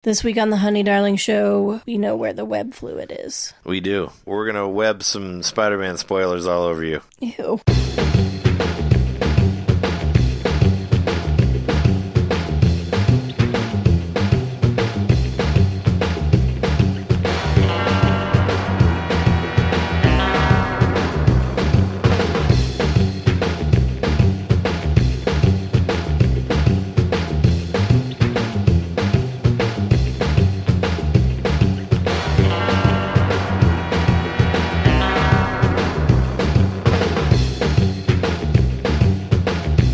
This week on the Honey Darling Show, we know where the web fluid is. We do. We're going to web some Spider-Man spoilers all over you. Ew.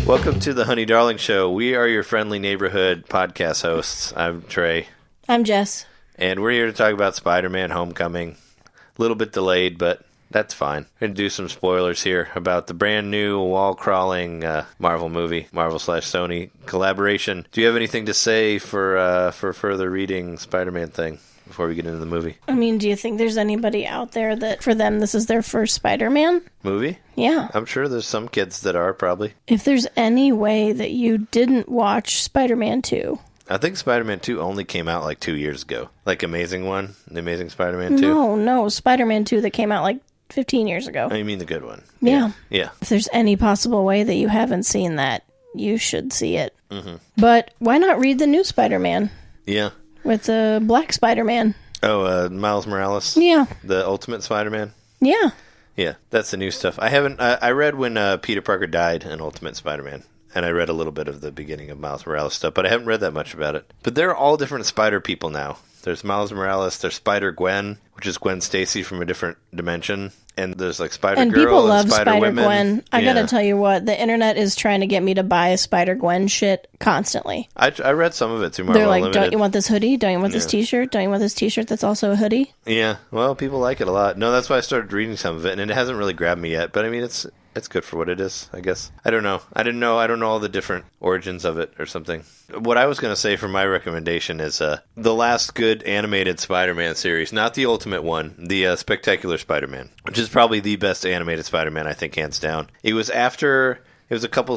Welcome to the Honey Darling Show. We are your friendly neighborhood podcast hosts. I'm Trey. I'm Jess. And we're here to talk about Spider-Man Homecoming. A little bit delayed, but that's fine. We're going to do some spoilers here about the brand new wall-crawling Marvel movie, Marvel/Sony collaboration. Do you have anything to say for further reading Spider-Man thing before we get into the movie? I mean, do you think there's anybody out there that, for them, this is their first Spider-Man? Movie? Yeah. I'm sure there's some kids that are, probably. If there's any way that you didn't watch Spider-Man 2... I think Spider-Man 2 only came out like 2 years ago. Like Amazing one? The Amazing Spider-Man 2? No, Spider-Man 2 that came out like 15 years ago. Oh, you mean the good one? Yeah. Yeah. If there's any possible way that you haven't seen that, you should see it. Mm-hmm. But why not read the new Spider-Man? Yeah. With the Black Spider-Man. Oh, Miles Morales? Yeah. The Ultimate Spider-Man? Yeah. Yeah, that's the new stuff. I read when Peter Parker died in Ultimate Spider-Man, and I read a little bit of the beginning of Miles Morales stuff, but I haven't read that much about it. But there are all different Spider people now. There's Miles Morales, there's Spider-Gwen, which is Gwen Stacy from a different dimension, and there's like Spider-Girl and people love Spider-Women. Spider-Gwen. I gotta tell you what, the internet is trying to get me to buy Spider-Gwen shit constantly. I read some of it through Marvel They're like, Unlimited. don't you want this hoodie? Don't you want this t-shirt? Don't you want this t-shirt that's also a hoodie? Yeah, well, people like it a lot. No, that's why I started reading some of it, and it hasn't really grabbed me yet, but I mean, it's good for what it is, I guess. I don't know. I don't know all the different origins of it or something. What I was going to say for my recommendation is the last good animated Spider-Man series, not the Ultimate one, the Spectacular Spider-Man, which is probably the best animated Spider-Man, I think, hands down. It was after... It was a couple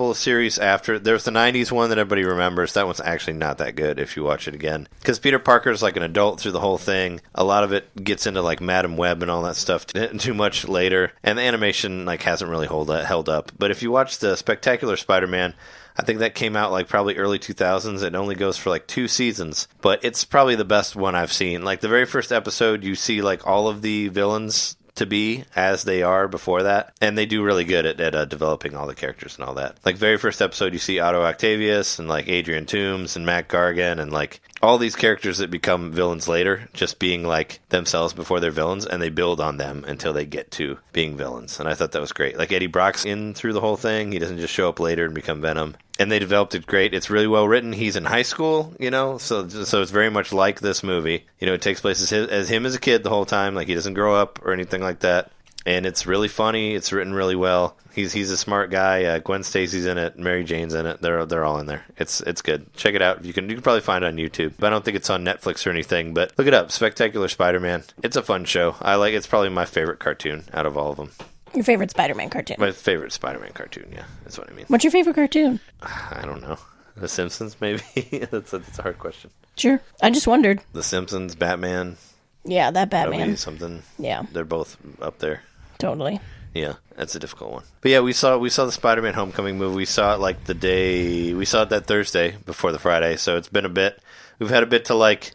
of series after. There was the 90s one that everybody remembers. That one's actually not that good if you watch it again. Because Peter Parker's like an adult through the whole thing. A lot of it gets into like Madam Web and all that stuff too much later. And the animation like hasn't really held up. But if you watch the Spectacular Spider-Man, I think that came out like probably early 2000s. It only goes for like 2 seasons. But it's probably the best one I've seen. Like the very first episode, you see like all of the villains to be as they are before that, and they do really good at developing all the characters and all that. Like very first episode, you see Otto Octavius and like Adrian Toomes and Matt Gargan and like all these characters that become villains later, just being like themselves before they're villains, and they build on them until they get to being villains. And I thought that was great. Like Eddie Brock's in through the whole thing. He doesn't just show up later and become Venom. And they developed it great. It's really well written. He's in high school, so it's very much like this movie. It takes place as him as a kid the whole time. Like he doesn't grow up or anything like that. And it's really funny. It's written really well. He's a smart guy. Gwen Stacy's in it. Mary Jane's in it. They're all in there. It's good. Check it out. You can probably find it on YouTube. But I don't think it's on Netflix or anything. But look it up. Spectacular Spider-Man. It's a fun show. It's probably my favorite cartoon out of all of them. Your favorite Spider-Man cartoon? My favorite Spider-Man cartoon, yeah. That's what I mean. What's your favorite cartoon? I don't know. The Simpsons, maybe? That's a hard question. Sure. I just wondered. The Simpsons, Batman. Yeah, that Batman. Something. Yeah. They're both up there. Totally. Yeah, that's a difficult one. But yeah, we saw the Spider-Man Homecoming movie. We saw it like we saw it that Thursday before the Friday, so it's been a bit. We've had a bit to like...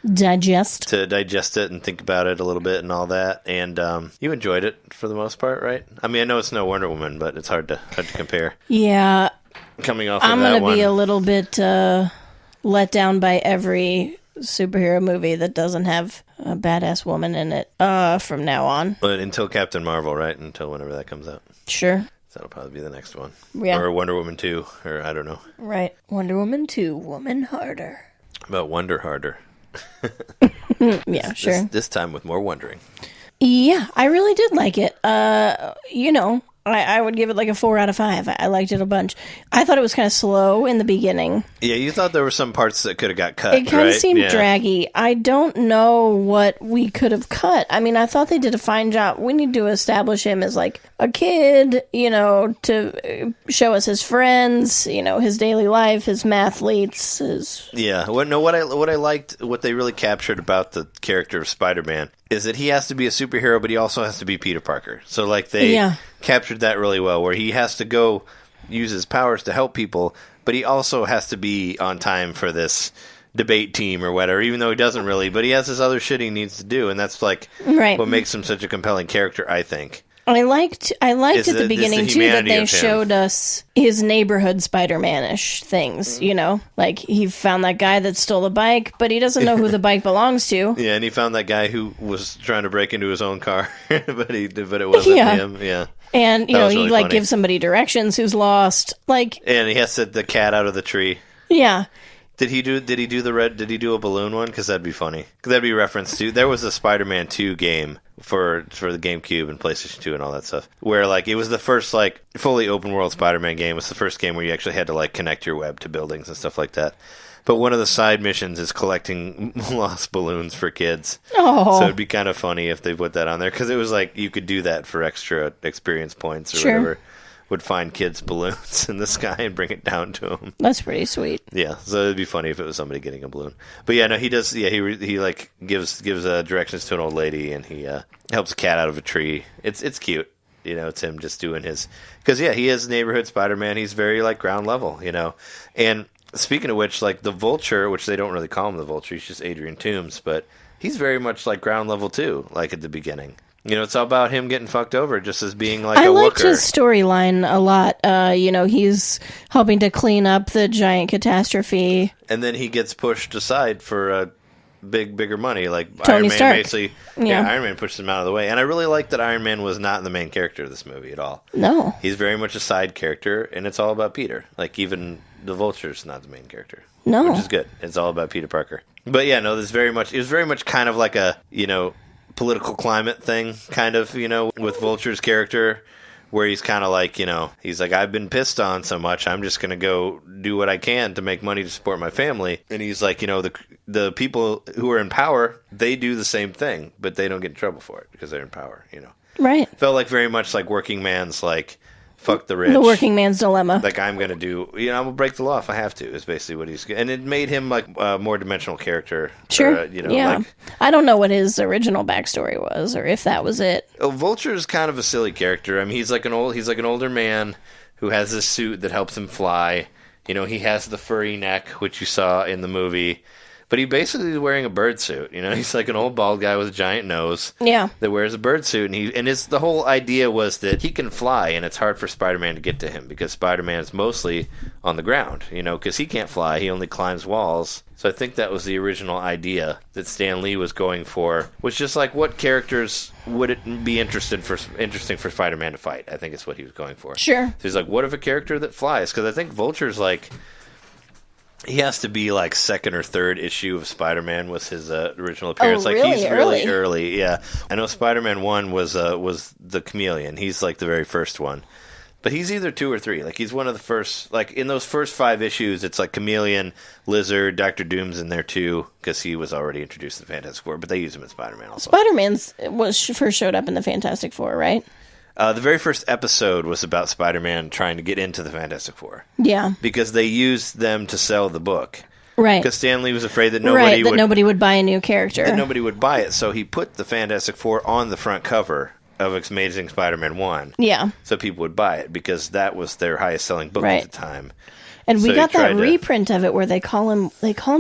digest it and think about it a little bit and all that. And you enjoyed it for the most part, right? I mean, I know it's no Wonder Woman, but it's hard to compare. Yeah. Coming off I'm of that going one. to be a little bit let down by every superhero movie that doesn't have a badass woman in it from now on. But until Captain Marvel, right? Until whenever that comes out. Sure. So that'll probably be the next one. Yeah. Or Wonder Woman 2, or I don't know. Right. Wonder Woman 2, Woman Harder. About Wonder Harder. Yeah, sure. This time with more wondering. Yeah, I really did like it. I would give it like a 4 out of 5. I liked it a bunch. I thought it was kind of slow in the beginning. Yeah, you thought there were some parts that could have got cut, It kind of right? seemed draggy. I don't know what we could have cut. I mean, I thought they did a fine job. We need to establish him as like a kid, you know, to show us his friends, you know, his daily life, his mathletes, his... Yeah. What I liked, what they really captured about the character of Spider-Man is that he has to be a superhero, but he also has to be Peter Parker. So, like, they captured that really well, where he has to go use his powers to help people, but he also has to be on time for this debate team or whatever, even though he doesn't really, but he has this other shit he needs to do, and that's, like, what makes him such a compelling character, I think. I liked at the beginning, too, that they showed us his neighborhood Spider-Man-ish things, you know? Like, he found that guy that stole the bike, but he doesn't know who the bike belongs to. Yeah, and he found that guy who was trying to break into his own car, but it wasn't him, yeah. And, you know, he, like, gives somebody directions who's lost, like... And he has the cat out of the tree. Yeah. Did he do a balloon one? Because that'd be funny. Because that'd be referenced to... There was a Spider-Man 2 game for the GameCube and PlayStation 2 and all that stuff, where, like, it was the first, like, fully open-world Spider-Man game. It was the first game where you actually had to, like, connect your web to buildings and stuff like that. But one of the side missions is collecting lost balloons for kids. Oh. So it'd be kind of funny if they put that on there, because it was like you could do that for extra experience points or whatever. Would find kids' balloons in the sky and bring it down to them. That's pretty sweet. Yeah, so it'd be funny if it was somebody getting a balloon. But yeah, no, he does. Yeah, he like gives directions to an old lady, and he helps a cat out of a tree. It's cute. You know, it's him just doing his, because yeah, he is neighborhood Spider-Man. He's very like ground level. You know, and speaking of which, like the Vulture, which they don't really call him the Vulture, he's just Adrian Toomes, but he's very much like ground level too. Like at the beginning. You know, it's all about him getting fucked over, just as being like a looker. I liked his storyline a lot. You know, he's helping to clean up the giant catastrophe. And then he gets pushed aside for bigger money. Like Tony Iron Man Stark. basically, Iron Man pushes him out of the way. And I really like that Iron Man was not the main character of this movie at all. No. He's very much a side character, and it's all about Peter. Like, even the Vulture's not the main character. No. Which is good. It's all about Peter Parker. But yeah, no, it was very much kind of like a, you know, political climate thing, kind of, you know, with Vulture's character, where he's kind of like, you know, he's like, I've been pissed on so much, I'm just going to go do what I can to make money to support my family. And he's like, you know, the people who are in power, they do the same thing, but they don't get in trouble for it because they're in power, you know. Right. Felt like very much like working man's like, fuck the rich. The working man's dilemma. Like, I'm going to do, you know, I'm going to break the law if I have to, is basically what he's, and it made him like a more dimensional character. Sure. Or, you know, yeah. like, I don't know what his original backstory was, or if that was it. Vulture's kind of a silly character. I mean, he's like an older man who has this suit that helps him fly. You know, he has the furry neck, which you saw in the movie. But he basically is wearing a bird suit. You know, he's like an old bald guy with a giant nose. Yeah. That wears a bird suit, and the whole idea was that he can fly, and it's hard for Spider-Man to get to him because Spider-Man is mostly on the ground. You know, because he can't fly; he only climbs walls. So I think that was the original idea that Stan Lee was going for. Was just like, what characters would it be interesting for Spider-Man to fight? I think it's what he was going for. Sure. So he's like, what if a character that flies? Because I think Vulture's like, he has to be like second or third issue of Spider-Man was his original appearance. Oh, like really he's really early. Yeah, I know Spider-Man 1 was the Chameleon. He's like the very first one, but he's either 2 or 3. Like he's one of the first. Like in those first 5 issues, it's like Chameleon, Lizard, Dr. Doom's in there too because he was already introduced in the Fantastic Four. But they use him in Spider-Man also. Spider-Man's first showed up in the Fantastic Four, right? The very first episode was about Spider-Man trying to get into the Fantastic Four. Yeah. Because they used them to sell the book. Right. Because Stan Lee was afraid that nobody would buy a new character. That nobody would buy it, so he put the Fantastic Four on the front cover of Amazing Spider-Man 1. Yeah. So people would buy it, because that was their highest selling book at the time. And we got that reprint of it where they call him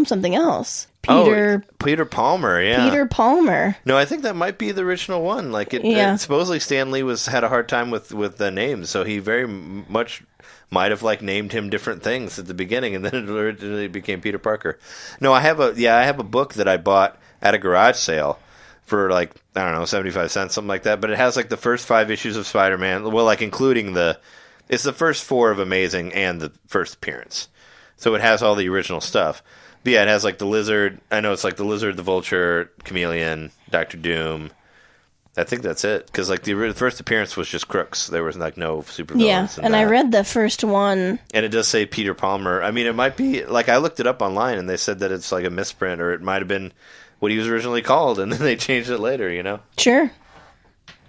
something else. Peter Palmer, yeah. Peter Palmer. No, I think that might be the original one. Like supposedly Stan Lee had a hard time with the names, so he very much might have like named him different things at the beginning, and then it originally became Peter Parker. No, I have a book that I bought at a garage sale for like, I don't know, 75 cents, something like that. But it has like the first 5 issues of Spider-Man. Well, like including it's the first 4 of Amazing and the first appearance. So it has all the original stuff. But yeah, it has like the Lizard. I know it's like the Lizard, the Vulture, Chameleon, Dr. Doom, I think that's it. Because, like, the first appearance was just crooks. There was, like, no supervillains. Yeah, and I read the first one. And it does say Peter Palmer. I mean, it might be, like, I looked it up online, and they said that it's, like, a misprint, or it might have been what he was originally called, and then they changed it later, you know? Sure.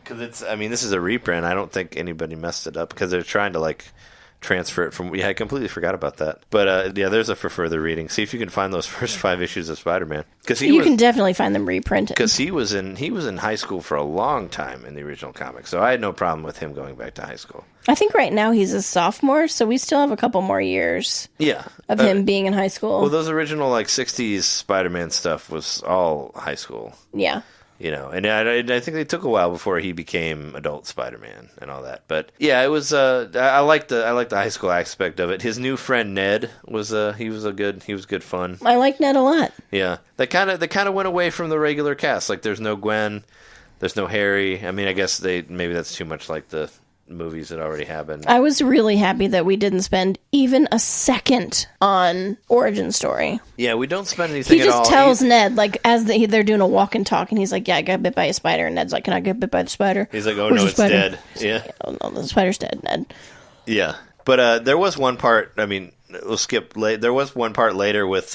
Because this is a reprint. I don't think anybody messed it up, because they're trying to, like, transfer it from... Yeah, I completely forgot about that. But, yeah, there's a for further reading. See if you can find those first 5 issues of Spider-Man. You can definitely find them reprinted. Because he was in high school for a long time in the original comic, so I had no problem with him going back to high school. I think right now he's a sophomore, so we still have a couple more years of him being in high school. Well, those original, like, 60s Spider-Man stuff was all high school. Yeah. You know, and I think they took a while before he became adult Spider-Man and all that. But yeah, it was. I like the high school aspect of it. His new friend Ned was good fun. I like Ned a lot. Yeah, they kind of went away from the regular cast. Like, there's no Gwen, there's no Harry. I mean, I guess maybe that's too much like the movies that already happened. I was really happy that we didn't spend even a second on origin story. Yeah, we don't spend anything at all. He just tells Ned, like, as they're doing a walk and talk, and he's like, yeah, I got bit by a spider. And Ned's like, can I get bit by the spider? He's like, oh, no, it's dead. Yeah. Oh, no, the spider's dead, Ned. Yeah. But there was one part, I mean, we'll skip late. There was one part later with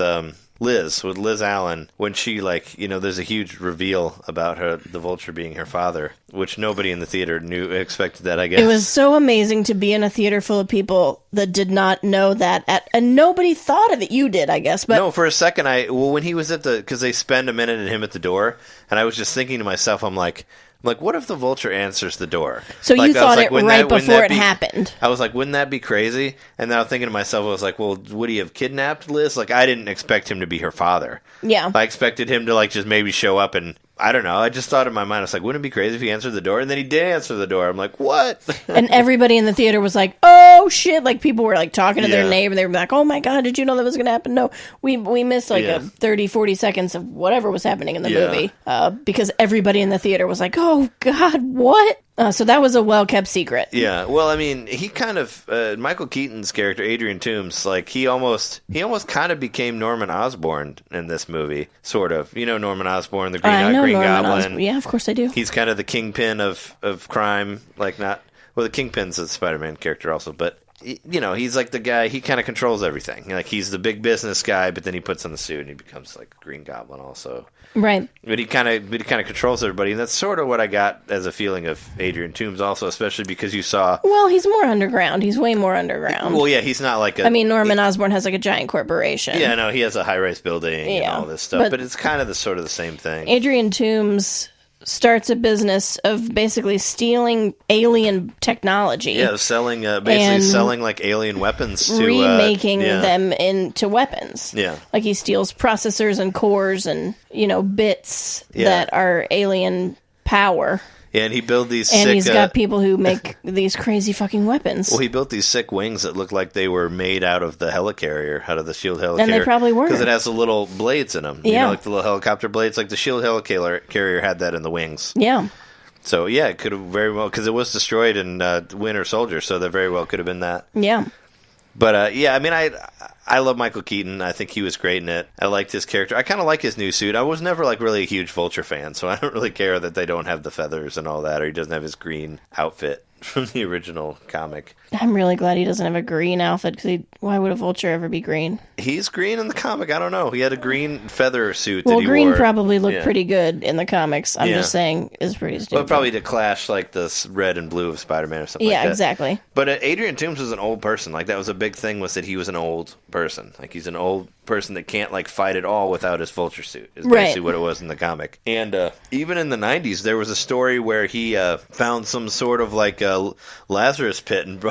Liz Allen, when she, like, you know, there's a huge reveal about the Vulture being her father, which nobody in the theater expected that, I guess. It was so amazing to be in a theater full of people that did not know that, and nobody thought of it. You did, I guess, but... No, for a second, when he was because they spend a minute at him at the door, and I was just thinking to myself, I'm like, what if the Vulture answers the door? So like, you thought it right before it happened. I was like, wouldn't that be crazy? And then I was thinking to myself, I was like, well, would he have kidnapped Liz? Like, I didn't expect him to be her father. Yeah. I expected him to, like, just maybe show up and... I don't know. I just thought in my mind, I was like, wouldn't it be crazy if he answered the door? And then he did answer the door. I'm like, what? And everybody in the theater was like, oh, shit. Like, people were, like, talking to their neighbor. They were like, oh, my God, did you know that was going to happen? No, we missed, like, a 30, 40 seconds of whatever was happening in the movie. Because everybody in the theater was like, oh, God, what? So that was a well-kept secret. Yeah. Well, I mean, he kind of... Michael Keaton's character, Adrian Toomes, like, he almost kind of became Norman Osborn in this movie, sort of. You know Norman Osborn, the Green Goblin. Yeah, of course I do. He's kind of the kingpin of crime, like not... Well, the Kingpin's a Spider-Man character also, but, you know, he's like the guy, he kind of controls everything. Like, he's the big business guy, but then he puts on the suit and he becomes, like, Green Goblin also. Right. But he kind of controls everybody, and that's sort of what I got as a feeling of Adrian Toomes also, especially because you saw... Well, he's more underground. He's way more underground. Well, yeah, he's not like a... I mean, Norman Osborn has, like, a giant corporation. Yeah, no, he has a high-rise building and all this stuff, but it's kind of the sort of the same thing. Adrian Toomes starts a business of basically stealing alien technology. Yeah, selling like alien weapons to remaking them into weapons. Yeah, like he steals processors and cores and bits that are alien power. Yeah, and he built these and he's got people who make these crazy fucking weapons. Well, he built these sick wings that look like they were made out of the helicarrier, out of the shield helicarrier. And they probably were. Because it has the little blades in them. You know, like the little helicopter blades. Like the shield helicarrier had that in the wings. Yeah. So, yeah, it could have very well... Because it was destroyed in Winter Soldier, so that very well could have been that. Yeah. But, yeah, I mean, I love Michael Keaton. I think he was great in it. I liked his character. I kind of like his new suit. I was never, like, really a huge Vulture fan, so I don't really care that they don't have the feathers and all that, or he doesn't have his green outfit from the original comic. I'm really glad he doesn't have a green outfit, because why would a Vulture ever be green? He's green in the comic. I don't know. He had a green feather suit that he wore. Well, green probably looked pretty good in the comics. I'm just saying, is pretty stupid. Well, probably to clash, like, the red and blue of Spider-Man or something like that. Yeah, exactly. But Adrian Toomes was an old person. Like, that was a big thing, was that he was an old person. Like, he's an old person that can't, like, fight at all without his Vulture suit, is basically what it was in the comic. And even in the 90s, there was a story where he found some sort of, like, Lazarus pit and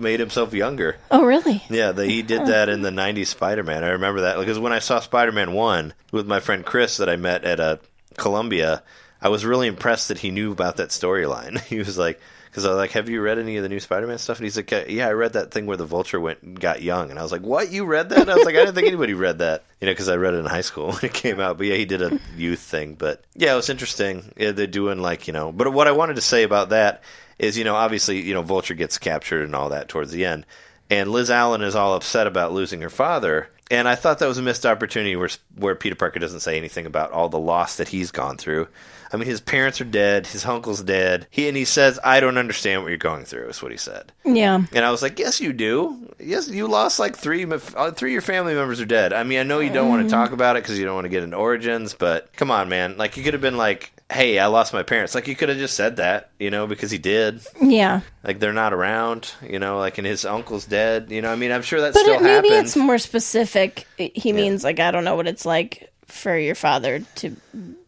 made himself younger. Oh, really? Yeah, he did that in the 90s Spider-Man. I remember that. Because when I saw Spider-Man 1 with my friend Chris that I met at Columbia, I was really impressed that he knew about that storyline. He was like... Because I was like, have you read any of the new Spider-Man stuff? And he's like, yeah, I read that thing where the Vulture went and got young. And I was like, what? You read that? And I was like, I didn't think anybody read that. Because I read it in high school when it came out. But yeah, he did a youth thing. But yeah, it was interesting. Yeah, they're doing like, But what I wanted to say about that is, obviously, Vulture gets captured and all that towards the end. And Liz Allen is all upset about losing her father. And I thought that was a missed opportunity where Peter Parker doesn't say anything about all the loss that he's gone through. I mean, his parents are dead. His uncle's dead. He says, I don't understand what you're going through, is what he said. Yeah. And I was like, yes, you do. Yes, you lost like three of your family members are dead. I mean, I know you don't want to talk about it because you don't want to get into origins, but come on, man. Like, you could have been like, hey, I lost my parents. Like, you could have just said that, because he did. Yeah. Like, they're not around, like, and his uncle's dead. I mean, I'm sure that still happens. But maybe it's more specific. He means, like, I don't know what it's like for your father to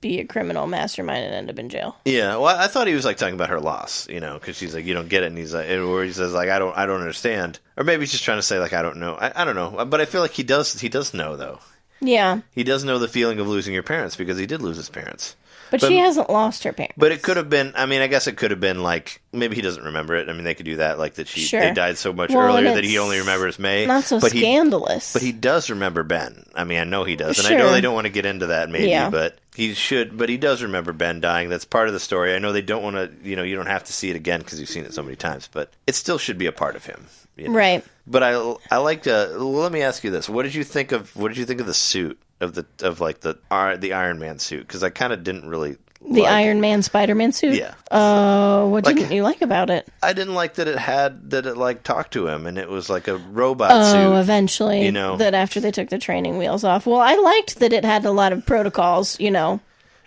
be a criminal mastermind and end up in jail. Yeah, well, I thought he was like talking about her loss, because she's like, you don't get it, and he's like, where he says like, I don't understand, or maybe he's just trying to say like, I don't know, I don't know, but I feel like he does know though. Yeah, he does know the feeling of losing your parents because he did lose his parents. But she hasn't lost her parents. But it could have been, I mean, I guess it could have been like, maybe he doesn't remember it. I mean, they could do that, like that they died so much earlier that he only remembers May. Not so scandalous. But he does remember Ben. I mean, I know he does. And I know they don't want to get into that maybe, but he should. But he does remember Ben dying. That's part of the story. I know they don't want to, you don't have to see it again because you've seen it so many times, but it still should be a part of him. Right. But I like to, let me ask you this. What did you think of the suit? Of the Iron Man suit, because I kind of didn't really the Iron Man Spider-Man suit. Yeah. What didn't you like about it? I didn't like that it like talked to him and it was like a robot suit. Oh, eventually, that after they took the training wheels off. Well, I liked that it had a lot of protocols. Yeah.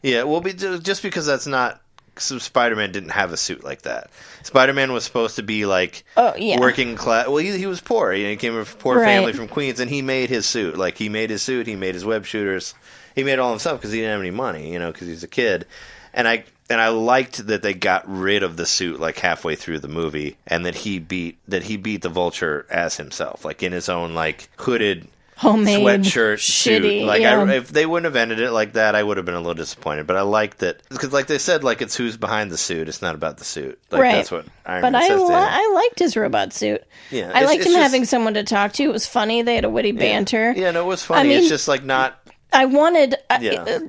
Well, just because that's not. So Spider-Man didn't have a suit like that. Spider-Man was supposed to be like working class. Well, he was poor. He came from a poor family from Queens, and he made his suit. Like he made his suit, he made his web shooters, he made it all himself because he didn't have any money. Because he's a kid. And I liked that they got rid of the suit like halfway through the movie, and that he beat the Vulture as himself, like in his own like hooded. Homemade sweatshirt shitty, suit. Like if they wouldn't have ended it like that, I would have been a little disappointed. But I liked that because, like they said, like it's who's behind the suit. It's not about the suit. Like that's what Iron Man says. But I liked his robot suit. Yeah, I liked him having someone to talk to. It was funny. They had a witty banter. Yeah, no, it was funny. It's just like not. I wanted,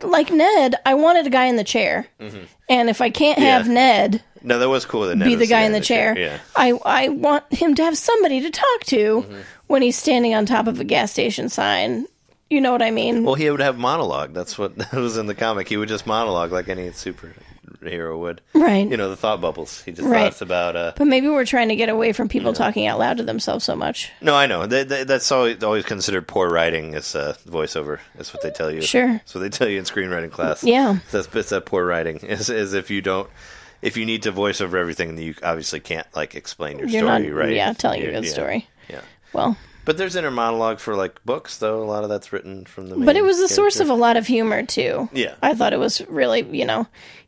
like Ned. I wanted a guy in the chair, and if I can't have Ned. No, that was cool. That Ned be the guy in the chair. Yeah. I want him to have somebody to talk to when he's standing on top of a gas station sign. You know what I mean? Well, he would have monologue. That's what that was in the comic. He would just monologue like any superhero would. Right. The thought bubbles. He just thoughts about... But maybe we're trying to get away from people talking out loud to themselves so much. No, I know. That's always considered poor writing as voiceover. That's what they tell you. Sure. That's what they tell you in screenwriting class. Yeah. It's that poor writing. Is if you don't... If you need to voice over everything, then you obviously can't like explain your story, right? Yeah, telling a good story. Yeah. Well... But there's inner monologue for like books, though. A lot of that's written from the main But it was a source of a lot of humor, too. Yeah. I thought it was really,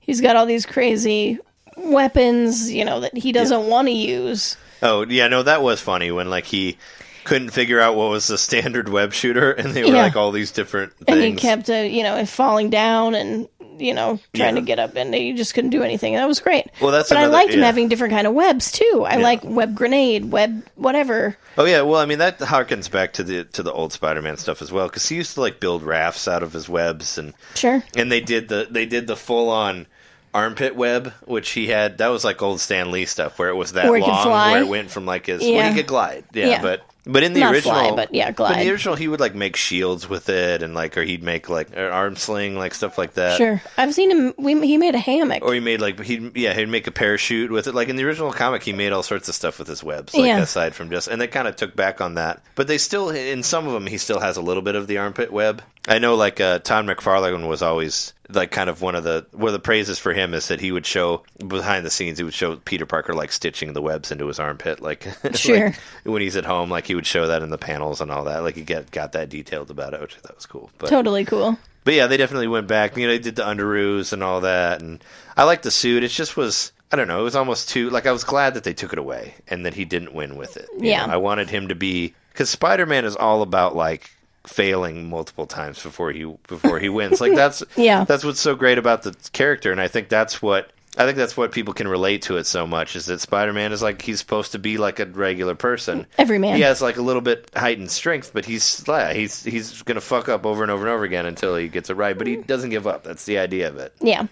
he's got all these crazy weapons, that he doesn't want to use. Oh, yeah, no, that was funny when, like, he couldn't figure out what was the standard web shooter, and they were, like, all these different things. And he kept, falling down and... trying to get up, and he just couldn't do anything. That was great. Well, but I liked him having different kind of webs too. I like web grenade, web whatever. Oh yeah, well, I mean that harkens back to the old Spider-Man stuff as well, because he used to like build rafts out of his webs, and and they did the full on armpit web, which he had. That was like old Stan Lee stuff, where it was that long, where it went from like his. Well, he could glide, But in the original, glide. In the original, he would like make shields with it, and like, or he'd make like an arm sling, like stuff like that. Sure, I've seen him. He made a hammock, or he made like he'd make a parachute with it. Like in the original comic, he made all sorts of stuff with his webs, like aside from just. And they kind of took back on that, but they still in some of them he still has a little bit of the armpit web. I know, like Todd McFarlane was always like kind of one of the praises for him is that he would show behind the scenes. He would show Peter Parker like stitching the webs into his armpit, like sure. like, when he's at home, like he would show that in the panels and all that. Like he got that detailed about it, which I thought was cool. But, totally cool. But yeah, they definitely went back. They did the underoos and all that, and I liked the suit. It just was. I don't know. It was almost too like I was glad that they took it away and that he didn't win with it. You know? I wanted him to be because Spider-Man is all about like. Failing multiple times before he wins. Like that's that's what's so great about the character, and I think that's what people can relate to it so much is that Spider-Man is like he's supposed to be like a regular person. Every man. He has like a little bit heightened strength, but he's gonna fuck up over and over and over again until he gets it right. But he doesn't give up. That's the idea of it. Yeah,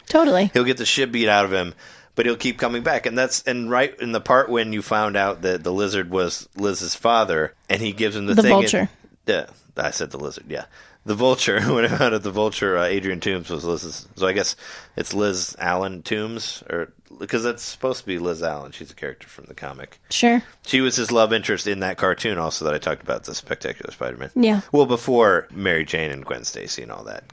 totally. He'll get the shit beat out of him. but he'll keep coming back. And right in the part when you found out that the lizard was Liz's father, and he gives him the thing. Vulture. Yeah, I said the lizard, yeah. The Vulture, when I found out the Vulture, Adrian Toomes was Liz's. So I guess it's Liz Allen Toomes, because that's supposed to be Liz Allen. She's a character from the comic. Sure. She was his love interest in that cartoon also that I talked about, the Spectacular Spider-Man. Yeah. Well, before Mary Jane and Gwen Stacy and all that.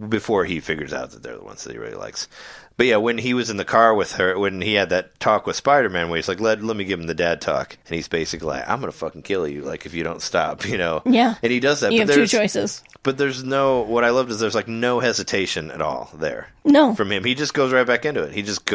Before he figures out that they're the ones that he really likes. But yeah, when he was in the car with her, when he had that talk with Spider-Man, where he's like, let me give him the dad talk. And he's basically like, I'm going to fucking kill you, like, if you don't stop, Yeah. And he does that. You have two choices. But there's what I loved is there's, like, no hesitation at all there. No. From him. He just goes right back into it. He just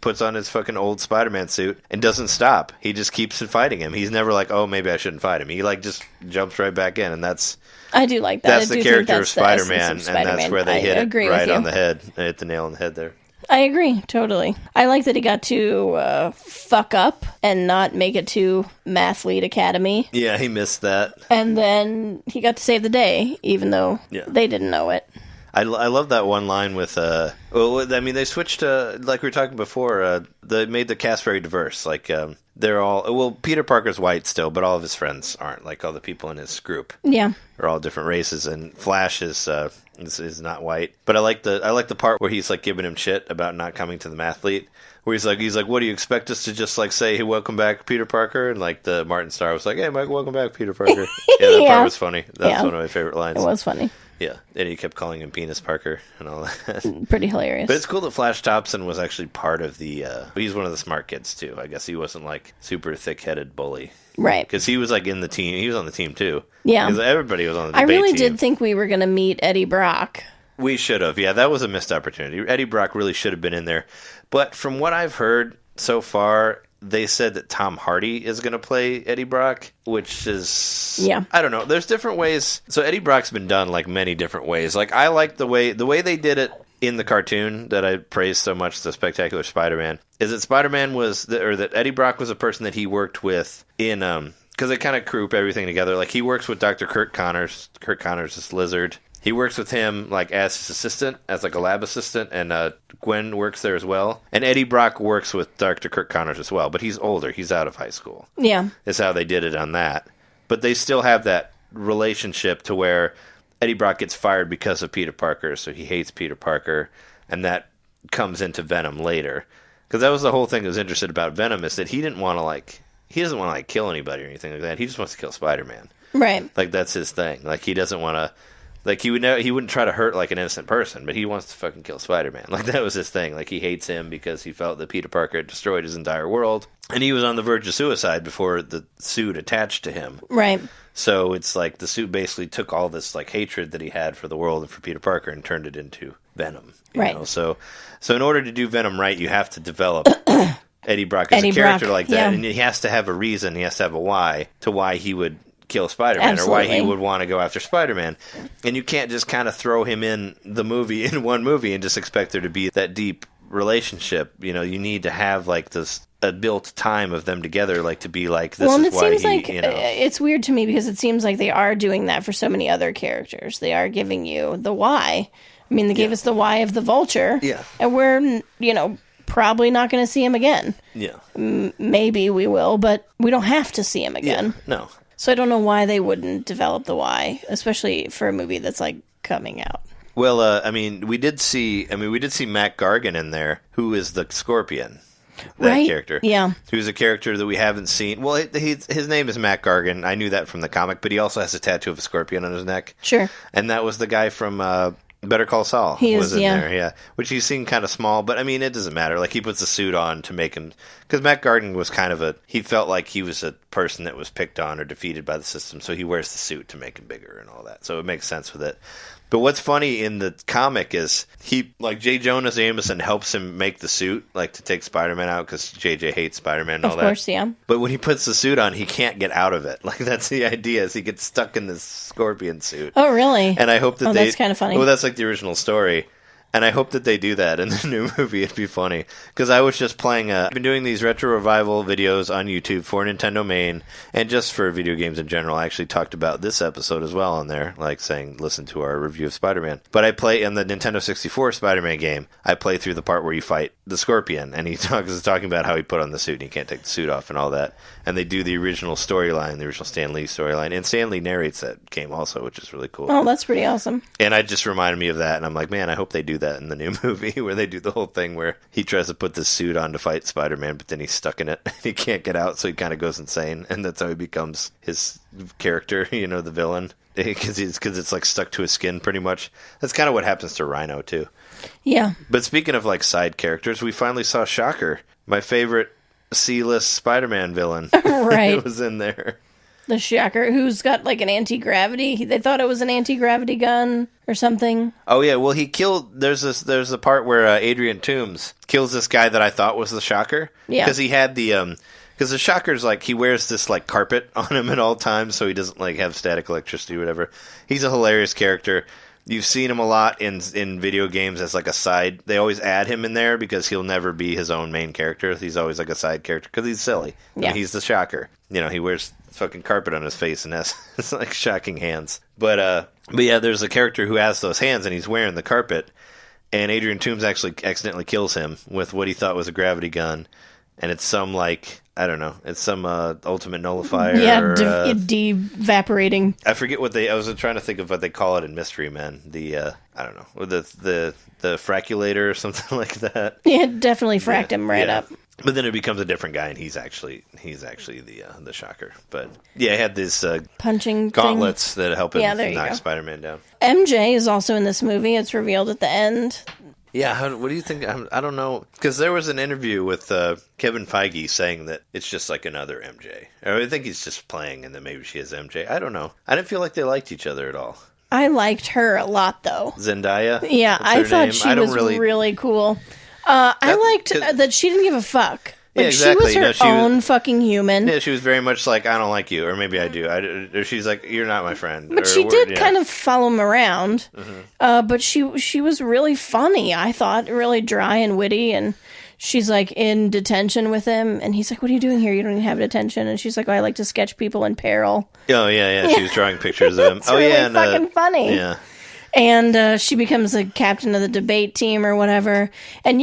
puts on his fucking old Spider-Man suit and doesn't stop. He just keeps fighting him. He's never like, oh, maybe I shouldn't fight him. He, like, just jumps right back in, and that's... I do like that. That's the character of Spider-Man, and that's where they hit it right on the head. They hit the nail on the head there. I agree, totally. I like that he got to fuck up and not make it to Mathlete Academy. Yeah, he missed that. And then he got to save the day, even though they didn't know it. I love that one line with, they switched, like we were talking before, they made the cast very diverse. Like, they're all, Peter Parker's white still, but all of his friends aren't. Like, all the people in his group are all different races, and Flash is not white. But I like the part where he's, like, giving him shit about not coming to the Mathlete. Where he's like, what do you expect us to just, like, say, hey, welcome back, Peter Parker? And, like, the Martin Starr was like, hey, Mike, welcome back, Peter Parker. Yeah, that part was funny. That was one of my favorite lines. It was funny. Yeah, and he kept calling him Penis Parker and all that. Pretty hilarious. But it's cool that Flash Thompson was actually part of the... he's one of the smart kids, too. I guess he wasn't, like, super thick-headed bully. Right. Because he was, like, in the team. He was on the team, too. Yeah. Because everybody was on the debate team. I really team. did think we were going to meet Eddie Brock. We should have. Yeah, that was a missed opportunity. Eddie Brock really should have been in there. But from what I've heard so far... They said that Tom Hardy is going to play Eddie Brock, which is... Yeah. I don't know. There's different ways. So Eddie Brock's been done, like, many different ways. Like, I like the way they did it in the cartoon that I praised so much, the Spectacular Spider-Man, is that Spider-Man that Eddie Brock was a person that he worked with in... Because they kind of group everything together. Like, he works with Dr. Kurt Connors. Kurt Connors is Lizard. He works with him, like, as his assistant, as, like, a lab assistant, and Gwen works there as well. And Eddie Brock works with Dr. Kurt Connors as well, but he's older. He's out of high school. Yeah. Is how they did it on that. But they still have that relationship to where Eddie Brock gets fired because of Peter Parker, so he hates Peter Parker, and that comes into Venom later. Because that was the whole thing that was interesting about Venom, is that he doesn't want to kill anybody or anything like that. He just wants to kill Spider-Man. Right. Like, that's his thing. Like, he doesn't want to... Like, he wouldn't try to hurt, like, an innocent person, but he wants to fucking kill Spider-Man. Like, that was his thing. Like, he hates him because he felt that Peter Parker had destroyed his entire world. And he was on the verge of suicide before the suit attached to him. Right. So it's like the suit basically took all this, like, hatred that he had for the world and for Peter Parker and turned it into Venom. You know? So in order to do Venom right, you have to develop Eddie Brock as a character like that. Yeah. And he has to have a reason, he has to have a why to why he would kill Spider-Man. Absolutely. Or why he would want to go after Spider-Man. And you can't just kind of throw him in one movie and just expect there to be that deep relationship. You know, you need to have, like, this a built time of them together, like, to be like, this is why he, like, it's weird to me because it seems like they are doing that for so many other characters. They are giving you the why. I mean, they gave us the why of the Vulture. Yeah. And we're, probably not going to see him again. Yeah. Maybe we will, but we don't have to see him again. Yeah. No. So I don't know why they wouldn't develop the why, especially for a movie that's, like, coming out. Well, we did see Matt Gargan in there, who is the Scorpion. That character. Yeah. Who's a character that we haven't seen. Well, his name is Matt Gargan. I knew that from the comic, but he also has a tattoo of a scorpion on his neck. Sure. And that was the guy from Better Call Saul. He was in there, yeah. Which he seemed kind of small, but, I mean, it doesn't matter. Like, he puts a suit on to make him... Because Matt Gargan was kind of he felt like he was a person that was picked on or defeated by the system, so he wears the suit to make him bigger and all that. So it makes sense with it. But what's funny in the comic is J. Jonah Jameson helps him make the suit, like, to take Spider-Man out, because JJ hates Spider-Man and all that. Of course, yeah. But when he puts the suit on, he can't get out of it. Like, that's the idea, is he gets stuck in this scorpion suit. Oh, really? And I hope that that's kind of funny. Well, that's like the original story. And I hope that they do that in the new movie. It'd be funny. Because I was just playing... I've been doing these retro revival videos on YouTube for Nintendo Main, and just for video games in general. I actually talked about this episode as well on there, like saying, listen to our review of Spider-Man. But I play in the Nintendo 64 Spider-Man game, I play through the part where you fight the Scorpion, and he is talking about how he put on the suit and he can't take the suit off and all that. And they do the original storyline, the original Stan Lee storyline, and Stan Lee narrates that game also, which is really cool. Oh, that's pretty awesome. And I just reminded me of that, and I'm like, man, I hope they do that in the new movie where they do the whole thing where he tries to put this suit on to fight Spider-Man, but then he's stuck in it. He can't get out, so he kind of goes insane, and that's how he becomes his character, you know, the villain, because it's like stuck to his skin pretty much. That's kind of what happens to Rhino too. Yeah. But speaking of like side characters, we finally saw Shocker, my favorite C-list Spider-Man villain. Right. It was in there. The Shocker, who's got like an anti-gravity. They thought it was an anti-gravity gun or something. Oh yeah, well he killed. There's a part where Adrian Toomes kills this guy that I thought was the Shocker. Yeah. Because he had because the Shocker's like, he wears this like carpet on him at all times, so he doesn't like have static electricity or whatever. He's a hilarious character. You've seen him a lot in video games as like a side. They always add him in there because he'll never be his own main character. He's always like a side character because he's silly. Yeah. He's the Shocker. You know, he wears fucking carpet on his face and has it's like shocking hands. But yeah, there's a character who has those hands and he's wearing the carpet. And Adrian Toomes actually accidentally kills him with what he thought was a gravity gun. And it's some like, I don't know, it's some ultimate nullifier. Yeah, de-evaporating. I forget I was trying to think of what they call it in Mystery Men. I don't know, the fraculator or something like that. Yeah, definitely fracked him right up. But then it becomes a different guy, and he's actually the Shocker. But yeah, he had these punching gauntlets that help him knock Spider-Man down. MJ is also in this movie. It's revealed at the end. Yeah, what do you think? I don't know, because there was an interview with Kevin Feige saying that it's just like another MJ. I think he's just playing, and then maybe she is MJ. I don't know. I didn't feel like they liked each other at all. I liked her a lot, though. Zendaya? Yeah, I thought she was really cool. I liked that she didn't give a fuck. Like, yeah, exactly. She was her own fucking human. Yeah, she was very much like, I don't like you, or maybe I do. Or she's like, you're not my friend. But she did kind of follow him around. Mm-hmm. But she was really funny, I thought. Really dry and witty. And she's like in detention with him. And he's like, what are you doing here? You don't even have detention. And she's like, I like to sketch people in peril. Oh, yeah. She was drawing pictures of him. It's really fucking funny. Yeah. And she becomes the captain of the debate team or whatever. And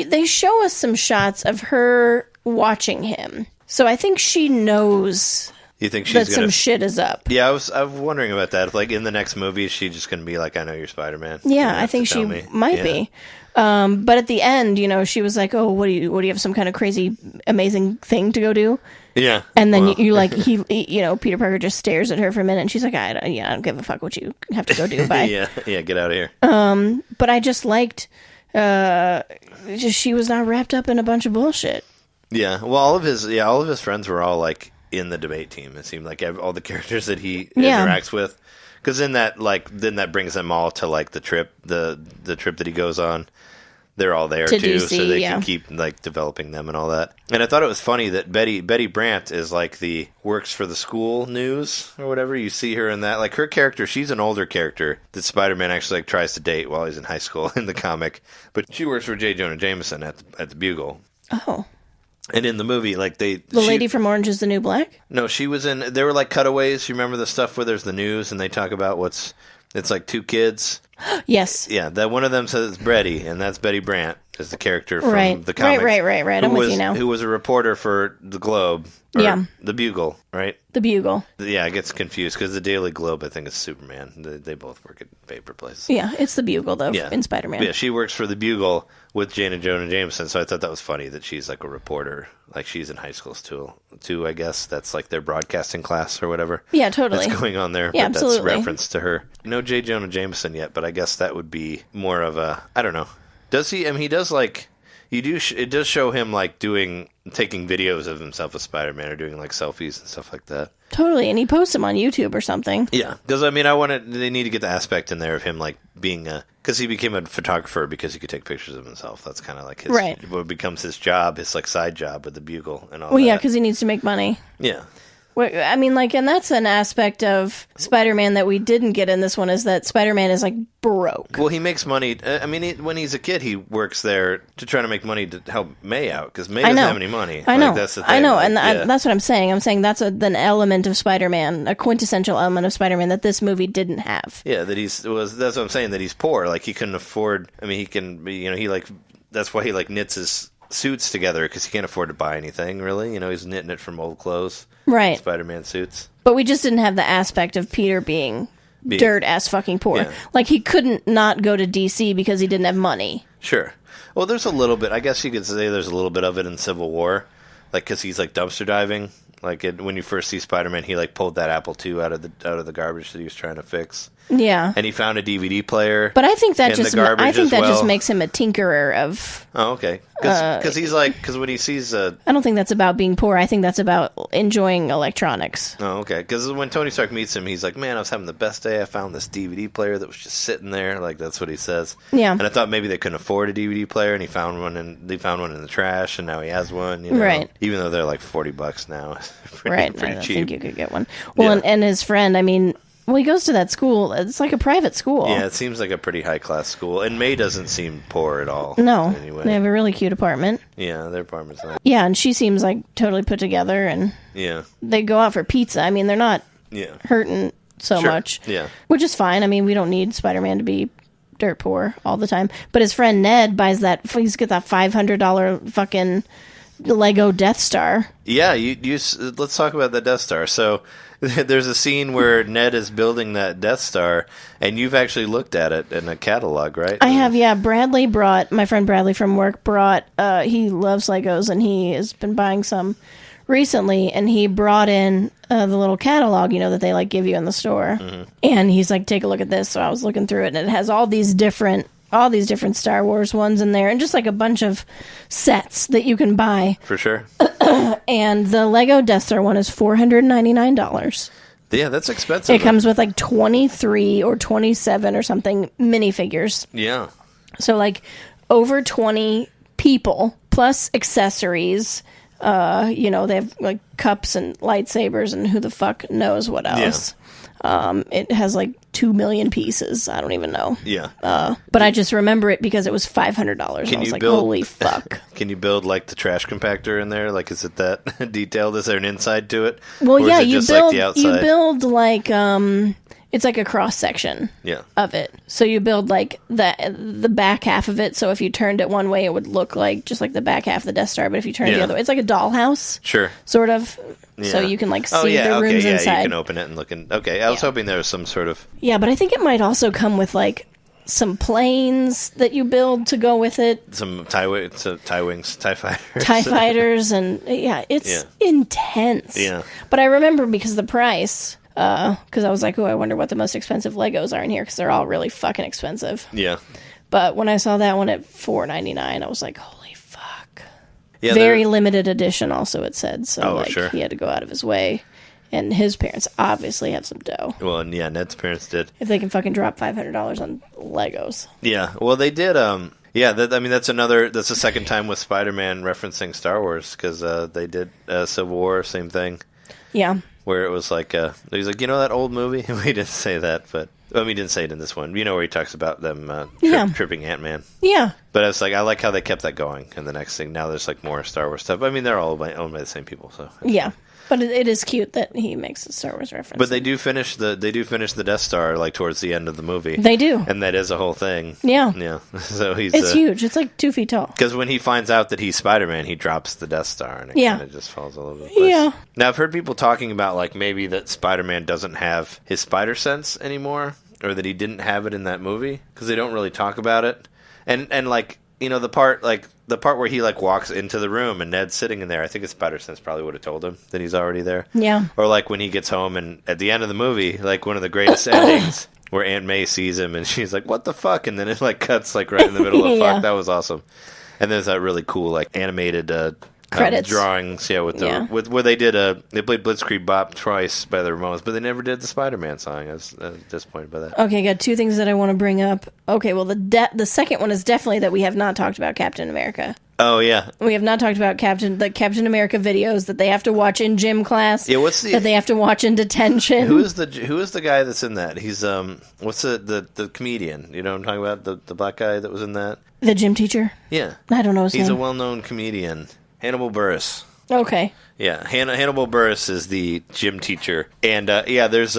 they show us some shots of her watching him. So I think she knows you think that some shit is up. Yeah, I was wondering about that. If, like, in the next movie, is she just going to be like, I know you're Spider-Man? Yeah, I think she might be. But at the end, you know, she was like, oh, what do you have, some kind of crazy, amazing thing to go do? Yeah. And then you like, Peter Parker just stares at her for a minute, and she's like, I don't give a fuck what you have to go do. Bye. yeah, get out of here. But I just liked... she was not wrapped up in a bunch of bullshit. Yeah, well, all of his friends were all like in the debate team. It seemed like all the characters that he interacts with, because then that brings them all to like the trip that he goes on. They're all there too, DC, so they can keep like developing them and all that. And I thought it was funny that Betty Brant is like works for the school news or whatever. You see her in that, like her character. She's an older character that Spider-Man actually like tries to date while he's in high school in the comic. But she works for J. Jonah Jameson at the Bugle. Oh. And in the movie, like lady from Orange is the New Black? No, she was in. There were like cutaways. You remember the stuff where there's the news and they talk about it's like two kids. Yes. Yeah, that one of them says it's Brady, and that's Betty Brant is the character from the comics. Right. I'm with you now. Who was a reporter for the Globe. The Bugle, right? The Bugle. Yeah, I get confused because the Daily Globe, I think, is Superman. They both work at paper places. Yeah, it's the Bugle, though, in Spider-Man. Yeah, she works for the Bugle with Jonah Jameson, so I thought that was funny that she's like a reporter. Like, she's in high school too, I guess. That's like their broadcasting class or whatever. Yeah, totally. That's going on there. Yeah, but absolutely. That's reference to her. No J. Jonah Jameson yet, but I guess that would be more of a, I don't know. Does he, I mean, he does like, it does show him like taking videos of himself as Spider-Man or doing like selfies and stuff like that. Totally, and he posts them on YouTube or something. Yeah, because I mean, they need to get the aspect in there of him like being because he became a photographer because he could take pictures of himself. That's kind of like what becomes his job, his like side job with the Bugle and all that. Well, yeah, because he needs to make money. Yeah. I mean, like, and that's an aspect of Spider-Man that we didn't get in this one, is that Spider-Man is, like, broke. Well, he makes money. I mean, when he's a kid, he works there to try to make money to help May out, because May doesn't have any money. I know. Like, that's the thing. I know, and that's what I'm saying. I'm saying that's an element of Spider-Man, a quintessential element of Spider-Man that this movie didn't have. Yeah, that's what I'm saying, that he's poor. Like, he couldn't afford, I mean, he can, he, like, that's why he like knits his suits together, because he can't afford to buy anything, really. You know, he's knitting it from old clothes. Right. Spider-Man suits. But we just didn't have the aspect of Peter being dirt-ass fucking poor. Yeah. Like, he couldn't not go to DC because he didn't have money. Sure. Well, there's a little bit, I guess you could say there's a little bit of it in Civil War. Like, because he's, like, dumpster diving. Like, when you first see Spider-Man, he, like, pulled that Apple II out of the garbage that he was trying to fix. Yeah. And he found a DVD player. But I think that just just makes him a tinkerer of... Oh, okay. Because he's like... Because when he sees... I don't think that's about being poor. I think that's about enjoying electronics. Oh, okay. Because when Tony Stark meets him, he's like, man, I was having the best day. I found this DVD player that was just sitting there. Like, that's what he says. Yeah. And I thought maybe they couldn't afford a DVD player, and they found one in the trash, and now he has one. You know? Right. Even though they're like $40 now. Right. Pretty I don't cheap. think you could get one. Well, yeah. and his friend, I mean... Well, he goes to that school. It's like a private school. Yeah, it seems like a pretty high-class school. And May doesn't seem poor at all. No. Anyway. They have a really cute apartment. Yeah, their apartment's nice. Yeah, and she seems like totally put together. And yeah, they go out for pizza. I mean, they're not hurting so much. Yeah. Which is fine. I mean, we don't need Spider-Man to be dirt poor all the time. But his friend Ned buys that. He's got that $500 fucking Lego Death Star. Yeah, let's talk about the Death Star. So... There's a scene where Ned is building that Death Star, and you've actually looked at it in a catalog, right? I have, yeah. My friend Bradley from work he loves Legos, and he has been buying some recently, and he brought in the little catalog, that they, like, give you in the store. Mm-hmm. And he's like, take a look at this. So I was looking through it, and it has all these different Star Wars ones in there, and just like a bunch of sets that you can buy. For sure. And the Lego Death Star one is $499. Yeah, that's expensive. It comes with like 23 or 27 or something minifigures. Yeah. So like over 20 people plus accessories. They have like cups and lightsabers and who the fuck knows what else. Yeah. It has like 2 million pieces. I don't even know. Yeah. But I just remember it because it was $500. I was like, holy fuck. Can you build like the trash compactor in there? Like, is it that detailed? Is there an inside to it? Well, or yeah, is it just like the outside? You build like, it's like a cross section of it. So you build like the back half of it. So if you turned it one way, it would look like just like the back half of the Death Star. But if you turn it the other way, it's like a dollhouse. Sure. Sort of. Yeah. So you can like see the rooms inside. You can open it and look in. Okay, I was hoping there was some sort of... Yeah, but I think it might also come with like some planes that you build to go with it. Some TIE wings, TIE fighters. TIE fighters, and it's intense. Yeah. But I remember because of the price... because I was like, I wonder what the most expensive Legos are in here, because they're all really fucking expensive. Yeah. But when I saw that one at $4.99, I was like, holy fuck. Yeah, very limited edition also, it said. So sure. He had to go out of his way. And his parents obviously have some dough. Well, and Ned's parents did. If they can fucking drop $500 on Legos. Yeah, well, they did, that's the second time with Spider-Man referencing Star Wars, because they did Civil War, same thing. Yeah. Where it was like, he's like, that old movie? We didn't say that, but... we didn't say it in this one. Where he talks about them tripping Ant-Man. Yeah. But it's like, I like how they kept that going in the next thing. Now there's like more Star Wars stuff. I mean, they're all owned by the same people, so... Yeah. But it is cute that he makes a Star Wars reference. But they do finish the Death Star like towards the end of the movie. They do, and that is a whole thing. Yeah, yeah. So it's huge. It's like 2 feet tall. Because when he finds out that he's Spider-Man, he drops the Death Star, and it kind of just falls all over the place. Yeah. Now I've heard people talking about like maybe that Spider-Man doesn't have his spider sense anymore, or that he didn't have it in that movie because they don't really talk about it, and like. The part where he like walks into the room and Ned's sitting in there, I think his spider sense probably would have told him that he's already there. Yeah. Or like when he gets home and at the end of the movie, like one of the greatest endings where Aunt May sees him and she's like, "What the fuck?" And then it like cuts like right in the middle of fuck. That was awesome. And there's that really cool like animated credits drawings, with where they played Blitzkrieg Bop twice by the Ramones, but they never did the Spider-Man song. I was disappointed by that. Okay, got 2 things that I want to bring up. Okay, well the second one is definitely that we have not talked about Captain America. Oh yeah, we have not talked about Captain America videos that they have to watch in gym class. Yeah, that they have to watch in detention? Who is the guy that's in that? He's what's the comedian? You know what I'm talking about? The black guy that was in that? The gym teacher? Yeah, I don't know his name. He's a well-known comedian. Hannibal Buress. Okay. Yeah, Hannibal Buress is the gym teacher. And, there's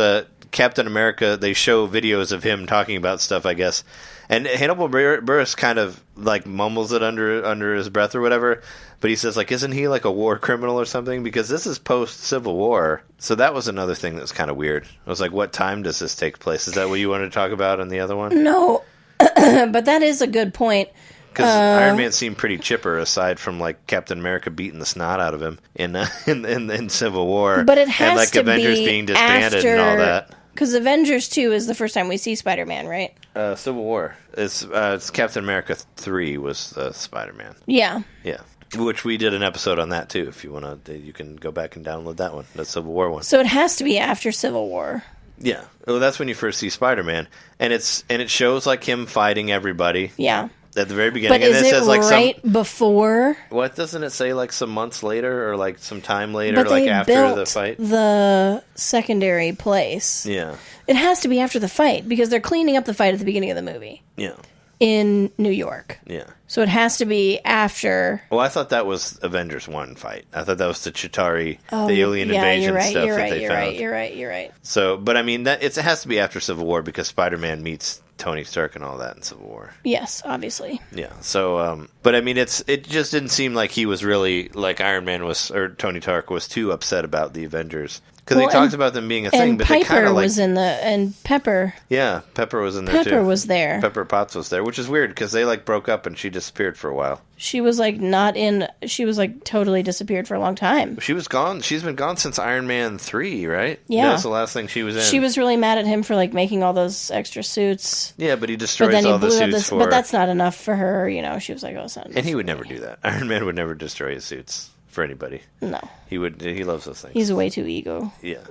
Captain America, they show videos of him talking about stuff, I guess. And Hannibal Buress kind of, like, mumbles it under his breath or whatever. But he says, like, isn't he, like, a war criminal or something? Because this is post-Civil War. So that was another thing that was kind of weird. I was like, what time does this take place? Is that what you wanted to talk about in the other one? No, but that is a good point. Because Iron Man seemed pretty chipper, aside from, like, Captain America beating the snot out of him in Civil War. But it has and, like, to Avengers be being disbanded and all that. Because Avengers 2 is the first time we see Spider-Man, right? Civil War. It's Captain America 3 was Spider-Man. Yeah. Yeah. Which we did an episode on that, too. If you want to, you can go back and download that one. The Civil War one. So it has to be after Civil War. Yeah. Well, that's when you first see Spider-Man. And it shows, like, him fighting everybody. Yeah. At the very beginning. But and is it says, like, right before? What, doesn't it say, like, some months later or, like, some time later, But like, they after built the fight? the secondary place. Yeah. It has to be after the fight, because they're cleaning up the fight at the beginning of the movie. Yeah. In New York. Yeah. So it has to be after. Well, I thought that was Avengers 1 fight. I thought that was the Chitauri, the alien invasion stuff that they found. You're right. So, but I mean, it has to be after Civil War because Spider-Man meets Tony Stark and all that in Civil War. Yes, obviously. Yeah. So, but I mean, it just didn't seem like he was really, like Iron Man was, or Tony Stark was too upset about the Avengers. Because he talked about them being a thing, but they kind of like... and Pepper. Yeah, Pepper was in there too. Pepper was there. Pepper Potts was there, which is weird because they like broke up and she disappeared for a while. She was like she was like totally disappeared for a long time. She was gone. She's been gone since Iron Man 3, right? Yeah. That's the last thing she was in. She was really mad at him for like making all those extra suits. Yeah, but he destroys all the suits for her. But that's not enough for her, She was like, oh, it's not enough. And he would never do that. Iron Man would never destroy his suits for anybody. No. He loves those things. He's way too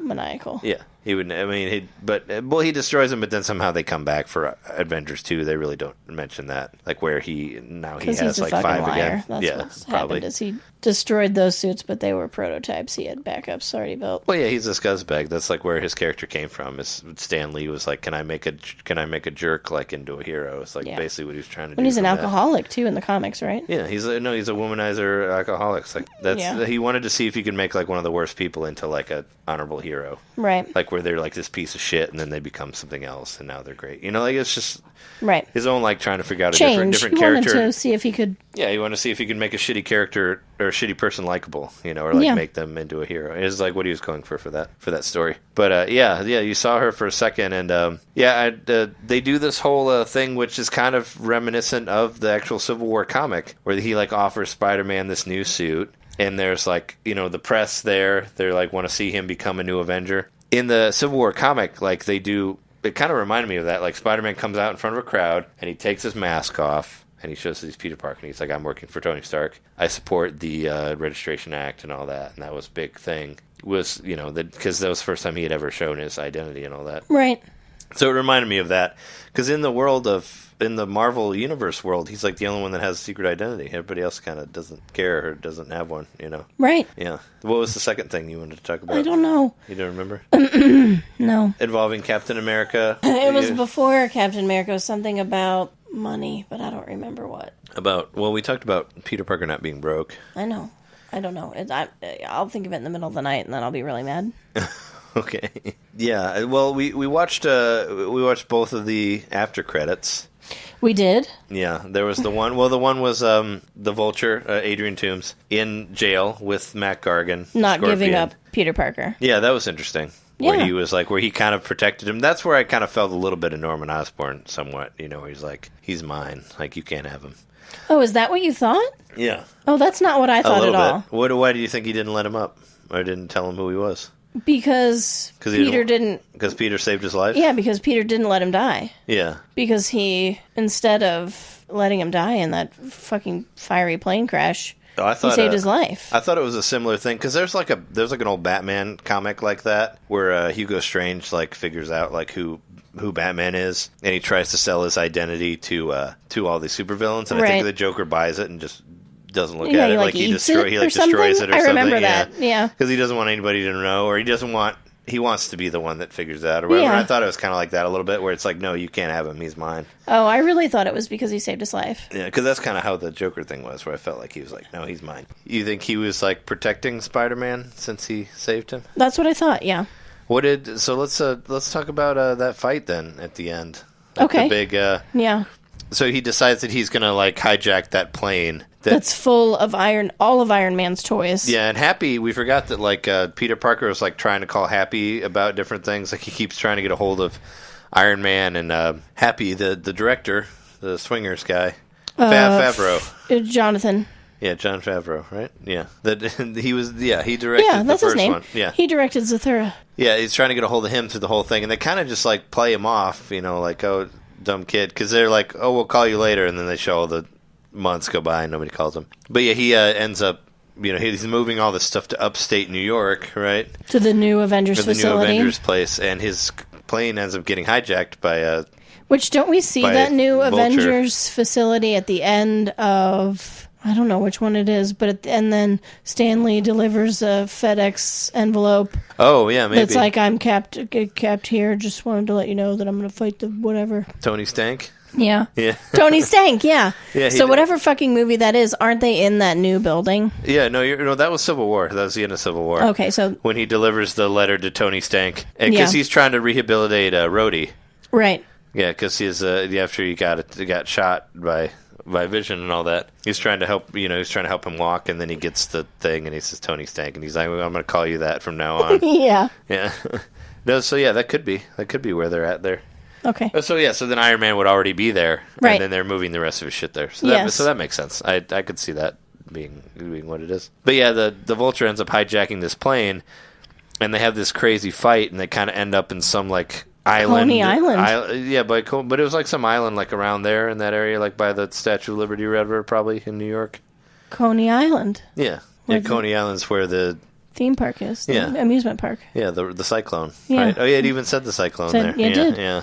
maniacal. Yeah. He would, I mean, he destroys them, but then somehow they come back for Avengers 2. They really don't mention that. Like where he has like 5 liar. again. That's what's happened is he destroyed those suits, but they were prototypes. He had backups already built. Well, yeah, he's a scuzzbag. That's like where his character came from. Stan Lee was like, can I make a jerk like into a hero? It's like basically what he was trying to do. And he's an alcoholic too in the comics, right? Yeah, he's a womanizer alcoholic. It's like he wanted to see if he could make like one of the worst people into like a honorable hero. Right. Like where they're like this piece of shit and then they become something else and now they're great. Like it's just right. His own like trying to figure out a different he character. He wanted to see if he could. Yeah, he wanted to see if he could make a shitty character or a shitty person likable, or like make them into a hero. It's like what he was going for that story. But you saw her for a second, and they do this whole thing which is kind of reminiscent of the actual Civil War comic, where he like offers Spider-Man this new suit, and there's like the press there. They're like want to see him become a new Avenger. In the Civil War comic, like they do, it kind of reminded me of that. Like Spider-Man comes out in front of a crowd and he takes his mask off. And he shows that he's Peter Parker, and he's like, I'm working for Tony Stark. I support the Registration Act and all that. And that was a big thing. Was, because that was the first time he had ever shown his identity and all that. Right. So it reminded me of that. Because in the Marvel Universe world, he's like the only one that has a secret identity. Everybody else kind of doesn't care or doesn't have one, Right. Yeah. What was the second thing you wanted to talk about? I don't know. You don't remember? No. Involving Captain America? It was before Captain America. It was something about money, but I don't remember what. We talked about Peter Parker not being broke. I know. I don't know. I'll think of it in the middle of the night, and then I'll be really mad. Okay. Yeah. Well, we watched both of the after credits. We did? Yeah. There was the one. Well, the one was the Vulture, Adrian Toomes, in jail with Matt Gargan. Not Scorpion. giving up Peter Parker. Yeah, that was interesting. Yeah. Where he was like, where he kind of protected him. That's where I kind of felt a little bit of Norman Osborn somewhat. Where he's like, he's mine. Like, you can't have him. Oh, is that what you thought? Yeah. Oh, that's not what I thought at all. Why do you think he didn't let him up? Or didn't tell him who he was? Because Peter didn't... Because Peter saved his life? Yeah, because Peter didn't let him die. Yeah. Because he, instead of letting him die in that fucking fiery plane crash... he saved his life. I thought it was a similar thing because there's like an old Batman comic like that where Hugo Strange like figures out like who Batman is and he tries to sell his identity to all these supervillains and I think the Joker buys it and just doesn't look at it like he destroys it or something. I remember that. Yeah, because he doesn't want anybody to know or he wants to be the one that figures it out or whatever. Yeah. I thought it was kind of like that a little bit where it's like, no, you can't have him. He's mine. Oh, I really thought it was because he saved his life. Yeah, because that's kind of how the Joker thing was where I felt like he was like, no, he's mine. You think he was like protecting Spider-Man since he saved him? That's what I thought, yeah. So let's talk about that fight then at the end. Okay. The big Yeah. So he decides that he's gonna like hijack that plane that's full of all of Iron Man's toys. Yeah, and Happy, we forgot that like Peter Parker was like trying to call Happy about different things. Like he keeps trying to get a hold of Iron Man, and Happy, the director, the Swingers guy, Favreau, Jonathan. Yeah, Jon Favreau, right? Yeah, he directed that's the his first name. one. Yeah, he directed Zathura. Yeah, he's trying to get a hold of him through the whole thing, and they kind of just like play him off, like, oh, dumb kid, because they're like, oh, we'll call you later, and then they show all the months go by and nobody calls him. But yeah, he ends up, he's moving all this stuff to upstate New York, right? To the new Avengers facility. The new Avengers place, and his plane ends up getting hijacked by Which, don't we see that new Vulture. Avengers facility at the end of... I don't know which one it is, and then Stan Lee delivers a FedEx envelope. Oh, yeah, maybe. That's like, I'm capped here. Just wanted to let you know that I'm going to fight the whatever. Tony Stank? Yeah. Yeah. Tony Stank, yeah. Yeah. So whatever fucking movie that is, aren't they in that new building? Yeah, no, that was Civil War. That was the end of Civil War. Okay, so... When he delivers the letter to Tony Stank. Because he's trying to rehabilitate Rhodey. Right. Yeah, because he's after he got shot by Vision and all that. He's trying to help, he's trying to help him walk, and then he gets the thing, and he says Tony Stank, and he's like, well, I'm going to call you that from now on. Yeah. Yeah. No, so yeah, that could be where they're at there. Okay. So yeah, so then Iron Man would already be there, right. And then they're moving the rest of his shit there. So that makes sense. I could see that being what it is. But yeah, the Vulture ends up hijacking this plane, and they have this crazy fight, and they kind of end up in some like island. Coney Island. Yeah, but it was like some island like around there in that area, like by the Statue of Liberty, whatever, probably in New York. Coney Island. Yeah. Coney Island's where the theme park is. The amusement park. Yeah, the Cyclone. Yeah. Right? Oh yeah, it even said the Cyclone there. Yeah, it did. Yeah.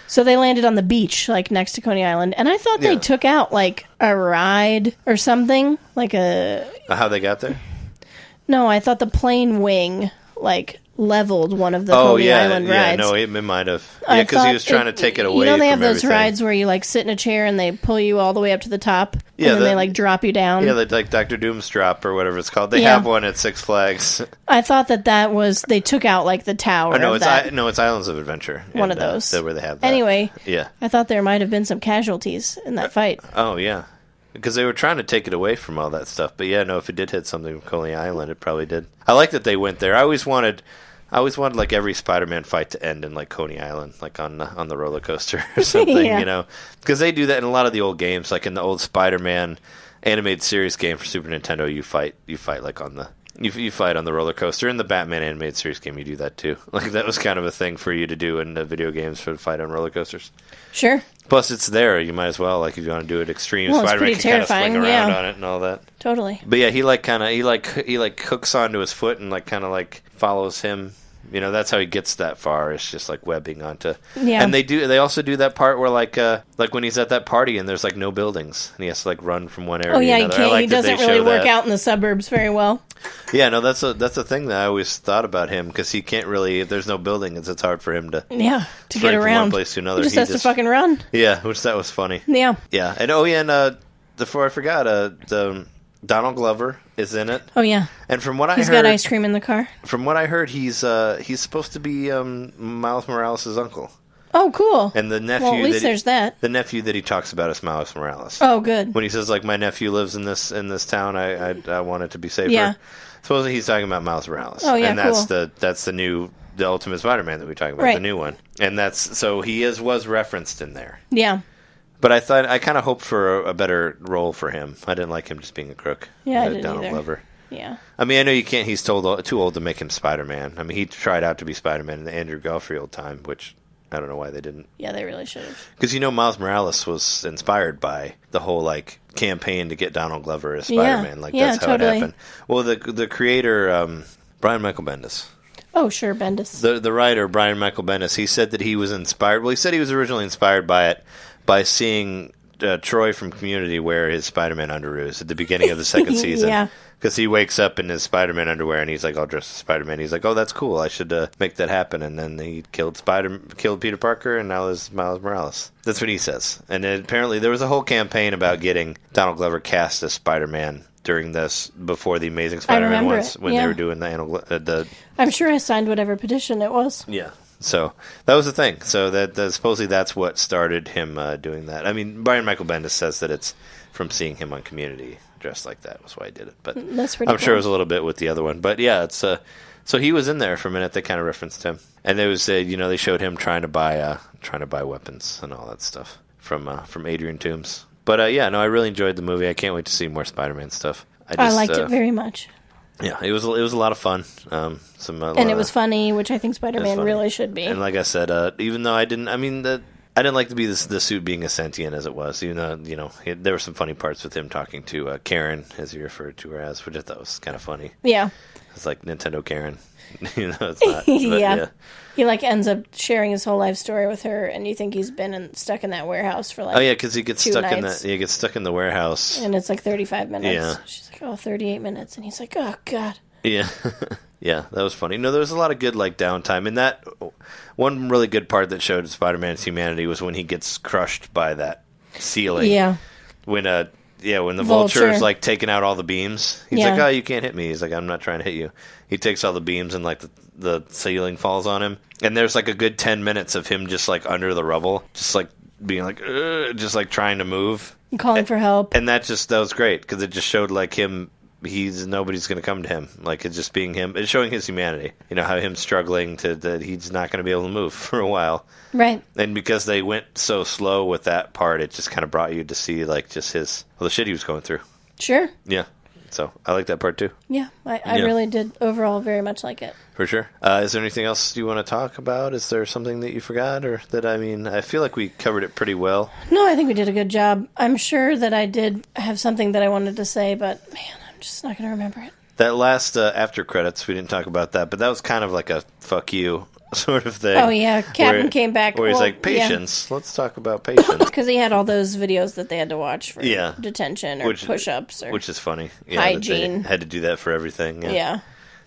So they landed on the beach, like next to Coney Island, and I thought they took out like a ride or something, like how they got there? No, I thought the plane wing like leveled one of the Coney Island rides. Yeah, no, it might have. Yeah, because he was trying to take it away. They have those everything. rides where you like sit in a chair and they pull you all the way up to the top, and then they like drop you down. Yeah, like Dr. Doom's drop or whatever it's called. They have one at Six Flags. I thought that was they took out like the tower. Oh, no, it's Islands of Adventure. One of those. Where they have that. Anyway, yeah, I thought there might have been some casualties in that fight. Oh yeah. Because they were trying to take it away from all that stuff. But yeah, no, if it did hit something from Coney Island, it probably did. I like that they went there. I always wanted like every Spider-Man fight to end in like Coney Island, like on the roller coaster or something, because they do that in a lot of the old games, like in the old Spider-Man animated series game for Super Nintendo. You fight like on the you fight on the roller coaster. In the Batman animated series game, you do that too. Like that was kind of a thing for you to do in the video games for the fight on roller coasters. Sure. Plus, it's there. You might as well, like, if you want to do it extreme, Spider-Man can kind of fling around on it and all that. Totally. But yeah, he hooks onto his foot and like kind of like follows him. That's how he gets that far. It's just like webbing onto. Yeah. And they also do that part where like when he's at that party and there's like no buildings and he has to like run from one area to another. Oh yeah, he doesn't really work out in the suburbs very well. Yeah, no, that's a thing that I always thought about him, because he can't really, if there's no buildings, it's hard for him to get around from one place to another. He just has to fucking run. Yeah, which that was funny. Yeah. Yeah, and before I forgot, the Donald Glover is in it. Oh yeah. And from what I heard, he's got ice cream in the car. From what I heard, he's supposed to be Miles Morales' uncle. Oh, cool. And the nephew. Well, at least there's that. The nephew that he talks about is Miles Morales. Oh, good. When he says like, my nephew lives in this town, I want it to be safer. Yeah. Supposedly he's talking about Miles Morales. Oh yeah, and that's the Ultimate Spider-Man that we're talking about, the new one. And he was referenced in there. Yeah. But I kind of hoped for a better role for him. I didn't like him just being a crook. Yeah, I didn't Donald either. Glover. Yeah. I mean, I know you can't. He's too old to make him Spider-Man. I mean, he tried out to be Spider-Man in the Andrew Garfield time, which I don't know why they didn't. Yeah, they really should have. Because Miles Morales was inspired by the whole like campaign to get Donald Glover as Spider-Man. That's how totally. it happened. Well, the creator, Brian Michael Bendis. Oh, sure, Bendis. The writer, Brian Michael Bendis, he said that he was inspired. Well, he said he was originally inspired by it by seeing Troy from Community wear his Spider-Man underoos at the beginning of the second season. Yeah. Because he wakes up in his Spider-Man underwear and he's like, I'll dress as Spider-Man. He's like, oh, that's cool. I should make that happen. And then he killed Peter Parker, and now there's Miles Morales. That's what he says. And apparently there was a whole campaign about getting Donald Glover cast as Spider-Man during this before the Amazing Spider-Man ones when they were doing the I'm sure I signed whatever petition it was. Yeah. So that was the thing. So that supposedly that's what started him doing that. I mean, Brian Michael Bendis says that it's from seeing him on Community dressed like that was why he did it. But that's pretty I'm sure it was a little bit with the other one. But yeah, it's so he was in there for a minute. They kind of referenced him, and there was they showed him trying to buy weapons and all that stuff from Adrian Toomes. But I really enjoyed the movie. I can't wait to see more Spider-Man stuff. I liked it very much. Yeah, it was a lot of fun. And it was funny, which I think Spider-Man really should be. And like I said, even though I didn't like to be the suit being as sentient as it was. Even though there were some funny parts with him talking to Karen, as he referred to her as, which I thought was kind of funny. Yeah, it's like Nintendo Karen. It's not. But, yeah. He ends up sharing his whole life story with her, and you think he's been stuck in that warehouse for because he gets stuck nights. He gets stuck in the warehouse, and it's 35 minutes. Yeah, she's like, 38 minutes, and he's like, oh god. Yeah, yeah, that was funny. No, there was a lot of good downtime, and that one really good part that showed Spider-Man's humanity was when he gets crushed by that ceiling. Yeah, when the vulture is taking out all the beams. He's like, oh, you can't hit me. He's like, I'm not trying to hit you. He takes all the beams and the ceiling falls on him. And there's a good 10 minutes of him just under the rubble, just being just trying to move. And calling for help. And that was great because it just showed him. Nobody's going to come to him. It's just being him. It's showing his humanity. how him struggling that he's not going to be able to move for a while. Right. And because they went so slow with that part, it just kind of brought you to see just the shit he was going through. Sure. Yeah. So I like that part too. Yeah, I really did overall very much like it. For sure. Is there anything else you want to talk about? Is there something that you forgot or that, I feel like we covered it pretty well. No, I think we did a good job. I'm sure that I did have something that I wanted to say, but man, I'm just not going to remember it. That last after credits, we didn't talk about that, but that was kind of like a fuck you sort of thing. Oh, yeah. Captain came back. Where he's like, patience. Yeah. Let's talk about patience. Because he had all those videos that they had to watch for detention or push-ups. Which is funny. Yeah, hygiene. They had to do that for everything. Yeah.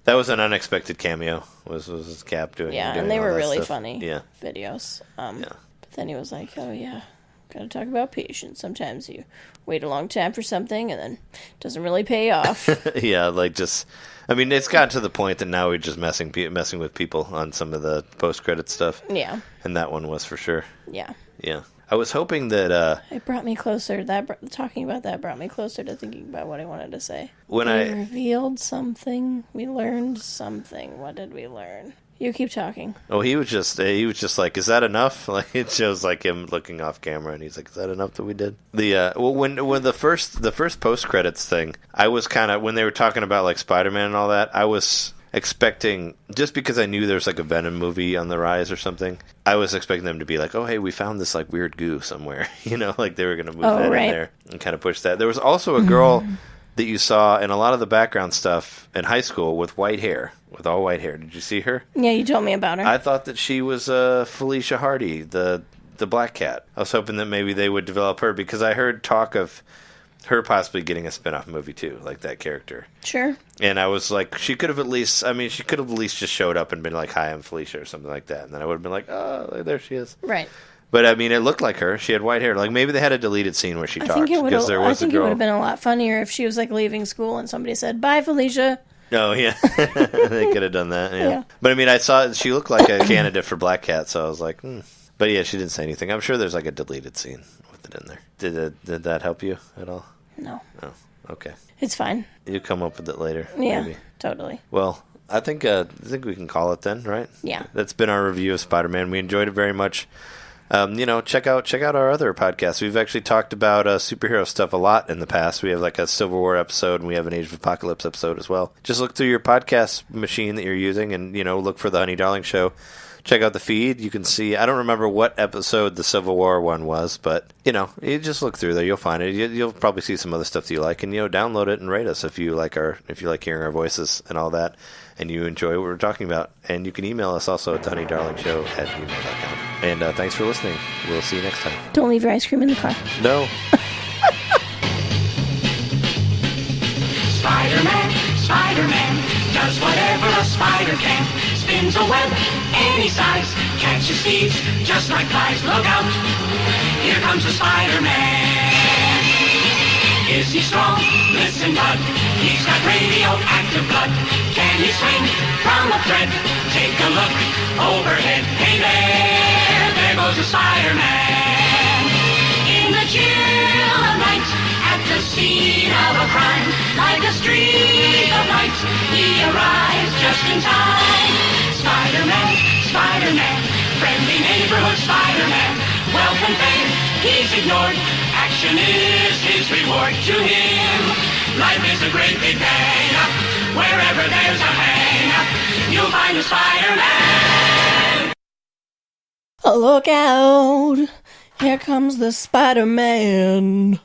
That was an unexpected cameo, was his Cap doing and they were really stuff. Funny videos. But then he was like, oh, yeah, got to talk about patience. Sometimes you wait a long time for something and then it doesn't really pay off. Yeah, it's gotten to the point that now we're just messing with people on some of the post-credit stuff. Yeah. And that one was for sure. Yeah. Yeah. I was hoping that... it brought me closer. Talking about that brought me closer to thinking about what I wanted to say. When we revealed something. We learned something. What did we learn? You keep talking. Oh, he was just like, is that enough? It shows him looking off camera, and he's like, is that enough that we did? When the first post credits thing, I was kind of, when they were talking about Spider-Man and all that, I was expecting, just because I knew there's a Venom movie on the rise or something, I was expecting them to be like, oh hey, we found this weird goo somewhere, they were going to move that in there and kind of push that. There was also a girl that you saw in a lot of the background stuff in high school with white hair. With all white hair. Did you see her? Yeah, you told me about her. I thought that she was Felicia Hardy, the Black Cat. I was hoping that maybe they would develop her because I heard talk of her possibly getting a spin-off movie too, that character. Sure. And I was like, she could have at least just showed up and been like, hi, I'm Felicia or something like that. And then I would have been like, oh, there she is. Right. But it looked like her. She had white hair. Maybe they had a deleted scene where she talked. I think it would have been a lot funnier if she was leaving school and somebody said, bye, Felicia. Oh, yeah. They could have done that, yeah. But, I saw she looked like a candidate for Black Cat, so I was like, But, yeah, she didn't say anything. I'm sure there's a deleted scene with it in there. Did that help you at all? No. Oh, okay. It's fine. You come up with it later. Yeah, maybe. Totally. Well, I think we can call it then, right? Yeah. That's been our review of Spider-Man. We enjoyed it very much. Check out our other podcasts. We've actually talked about superhero stuff a lot in the past. We have a Civil War episode, and we have an Age of Apocalypse episode as well. Just look through your podcast machine that you're using, and look for the Honey Darling Show. Check out the feed. You can see. I don't remember what episode the Civil War one was, but you just look through there. You'll find it. You'll probably see some other stuff that you like, and download it and rate us if you like hearing our voices and all that, and you enjoy what we're talking about. And you can email us also at honeydarlingshow@gmail.com. And thanks for listening. We'll see you next time. Don't leave your ice cream in the car. No. Spider-Man does whatever a spider can. Spins a web any size, catches thieves just like flies. Look out, here comes the Spider-Man. Is he strong? Listen, bud. He's got radioactive blood. Can he swing from a thread? Take a look overhead. Hey there goes a Spider-Man. In the chill of night, at the scene of a crime, like a streak of light, he arrives just in time. Spider-Man, Spider-Man, friendly neighborhood Spider-Man. Wealth and fame, he's ignored. Action is his reward to him. Life is a great big hang-up. Wherever there's a hang-up, you'll find a Spider-Man. Look out! Here comes the Spider-Man.